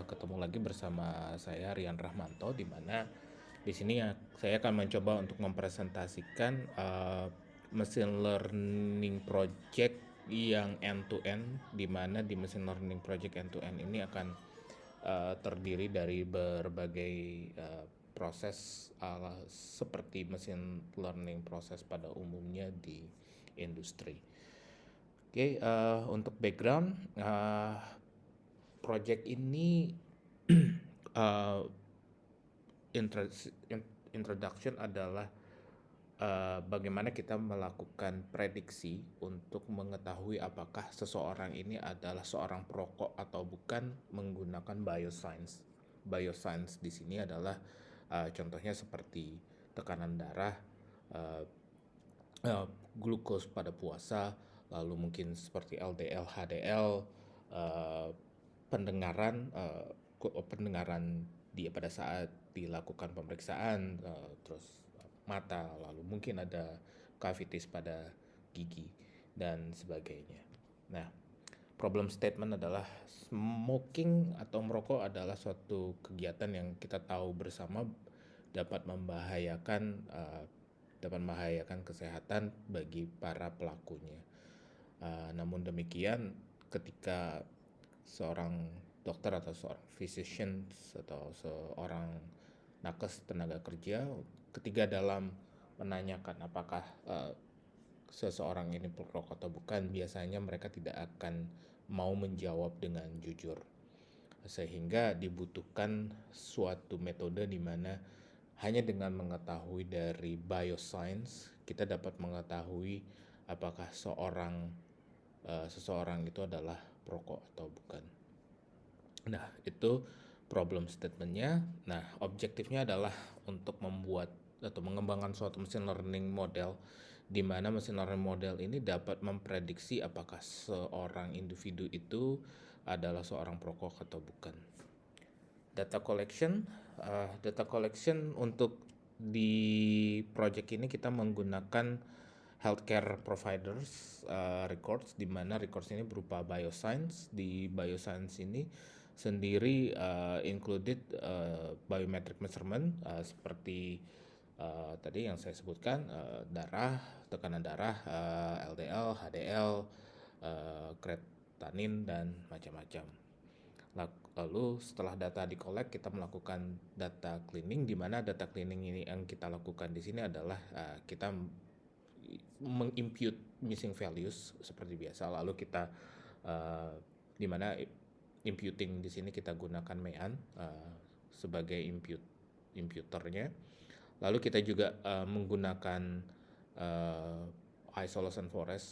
ketemu lagi bersama saya Rian Rahmanto, di mana di sini ya saya akan mencoba untuk mempresentasikan machine learning project yang end to end, di mana di machine learning project end to end ini akan terdiri dari berbagai proses seperti machine learning proses pada umumnya di industri. Oke, untuk background, project ini uh, introduction adalah bagaimana kita melakukan prediksi untuk mengetahui apakah seseorang ini adalah seorang perokok atau bukan menggunakan bioscience. Bioscience di sini adalah contohnya seperti tekanan darah, uh, glukos pada puasa, lalu mungkin seperti LDL, HDL, uh, pendengaran, pendengaran dia pada saat dilakukan pemeriksaan, terus mata, lalu mungkin ada cavities pada gigi dan sebagainya. Nah, problem statement adalah smoking atau merokok adalah suatu kegiatan yang kita tahu bersama dapat membahayakan kesehatan bagi para pelakunya. Namun demikian, ketika seorang dokter atau seorang physician atau seorang nakes tenaga kerja, ketika dalam menanyakan apakah seseorang ini perokok atau bukan, biasanya mereka tidak akan mau menjawab dengan jujur, sehingga dibutuhkan suatu metode di mana hanya dengan mengetahui dari bioscience kita dapat mengetahui apakah seseorang itu adalah perokok atau bukan. Nah, itu problem statementnya. Nah, objektifnya adalah untuk membuat atau mengembangkan suatu machine learning model, di mana machine learning model ini dapat memprediksi apakah seorang individu itu adalah seorang perokok atau bukan. Data collection untuk di project ini kita menggunakan healthcare providers records, di mana records ini berupa bioscience. Di bioscience ini sendiri included biometric measurement seperti tadi yang saya sebutkan, darah, tekanan darah, LDL, HDL, kreatinin dan macam-macam. Lalu setelah data di-collect, kita melakukan data cleaning, di mana data cleaning ini yang kita lakukan di sini adalah kita mengimpute missing values seperti biasa. Lalu kita di mana imputing di sini kita gunakan Mayan sebagai imputernya. Lalu kita juga menggunakan isolation forest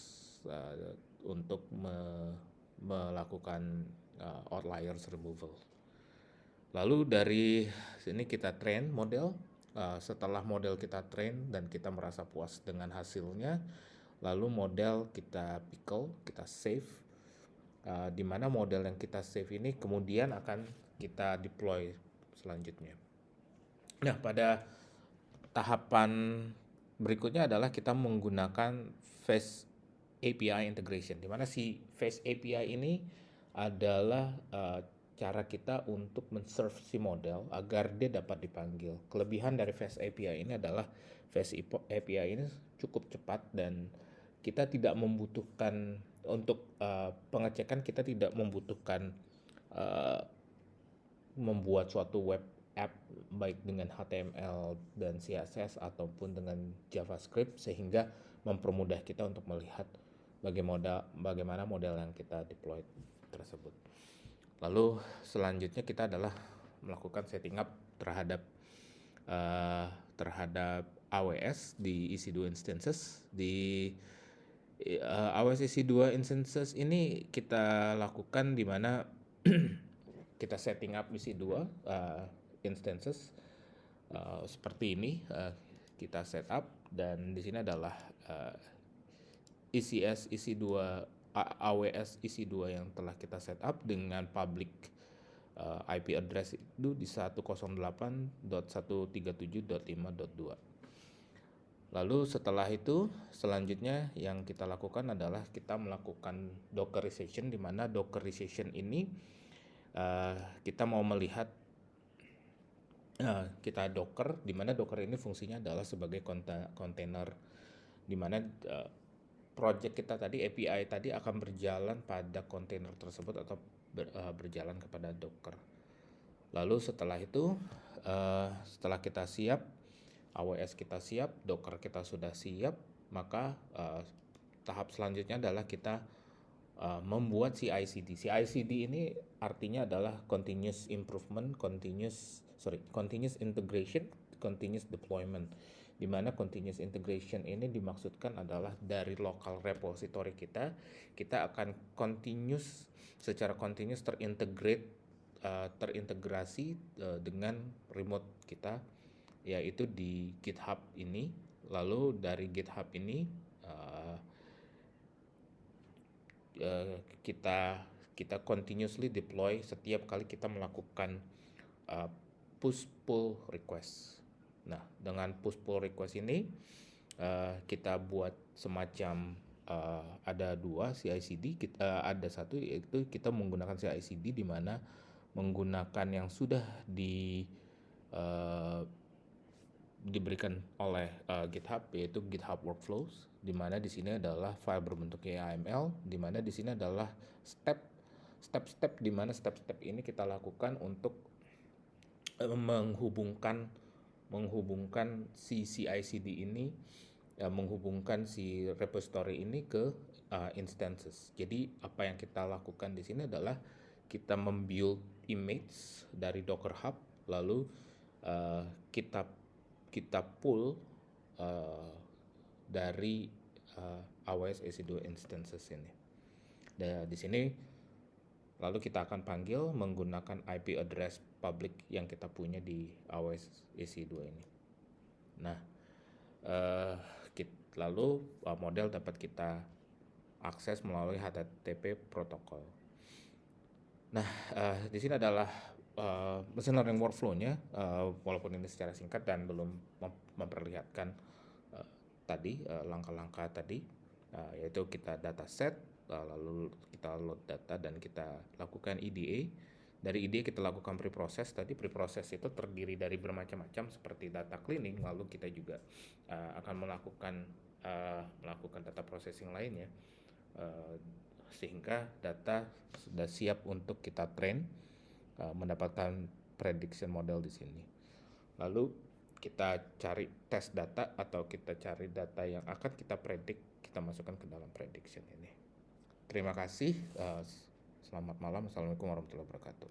untuk melakukan outliers removal. Lalu dari sini kita train model. Setelah model kita train dan kita merasa puas dengan hasilnya, lalu model kita pickle, kita save, di mana model yang kita save ini kemudian akan kita deploy selanjutnya. Nah, pada tahapan berikutnya adalah kita menggunakan Face API integration, di mana si Face API ini adalah cara kita untuk men-serve si model agar dia dapat dipanggil. Kelebihan dari Face API ini adalah Face API ini cukup cepat dan kita tidak membutuhkan untuk pengecekan, kita tidak membutuhkan membuat suatu web app baik dengan HTML dan CSS ataupun dengan JavaScript, sehingga mempermudah kita untuk melihat bagaimana model yang kita deploy tersebut. Lalu selanjutnya kita adalah melakukan setting up terhadap AWS di EC2 instances. Di AWS EC2 instances ini kita lakukan di mana kita setting up EC2 instances seperti ini, kita setup, dan di sini adalah EC2 AWS EC2 yang telah kita setup dengan public IP address itu di 108.137.5.2. Lalu setelah itu selanjutnya yang kita lakukan adalah kita melakukan dockerization, di mana dockerization ini kita mau melihat kita Docker, di mana Docker ini fungsinya adalah sebagai kontainer, di mana project kita tadi, API tadi akan berjalan pada kontainer tersebut atau berjalan kepada Docker. Lalu setelah itu, setelah kita siap, AWS kita siap, Docker kita sudah siap, maka tahap selanjutnya adalah kita membuat CI/CD. CI/CD ini artinya adalah continuous improvement, continuous integration, continuous deployment. Di mana continuous integration ini dimaksudkan adalah dari local repository kita akan secara continuous terintegrasi dengan remote kita, yaitu di GitHub ini. Lalu dari GitHub ini kita continuously deploy setiap kali kita melakukan push pull request. Nah, dengan push pull request ini kita buat semacam ada 2 CI/CD. Ada satu yaitu kita menggunakan CI/CD di mana menggunakan yang sudah diberikan oleh GitHub, yaitu GitHub Workflows, di mana di sini adalah file berbentuk YAML, di mana di sini adalah step-step, di mana step-step ini kita lakukan untuk menghubungkan si CI/CD ini, menghubungkan si repository ini ke instances. Jadi apa yang kita lakukan di sini adalah kita membuild image dari Docker Hub, lalu kita pull dari AWS EC2 instances ini. Dan di sini lalu kita akan panggil menggunakan IP address public yang kita punya di AWS EC2 ini. Nah, lalu model dapat kita akses melalui HTTP protokol. Nah, di sini adalah machine learning workflow-nya, walaupun ini secara singkat dan belum memperlihatkan tadi langkah-langkah tadi, yaitu kita dataset, lalu kita load data dan kita lakukan EDA. Dari EDA kita lakukan preprocess. Tadi preprocess itu terdiri dari bermacam-macam seperti data cleaning, lalu kita juga akan melakukan data processing lainnya, sehingga data sudah siap untuk kita train, mendapatkan prediction model di sini. Lalu kita cari test data atau kita cari data yang akan kita predik, kita masukkan ke dalam prediction ini. Terima kasih. Selamat malam. Assalamualaikum warahmatullahi wabarakatuh.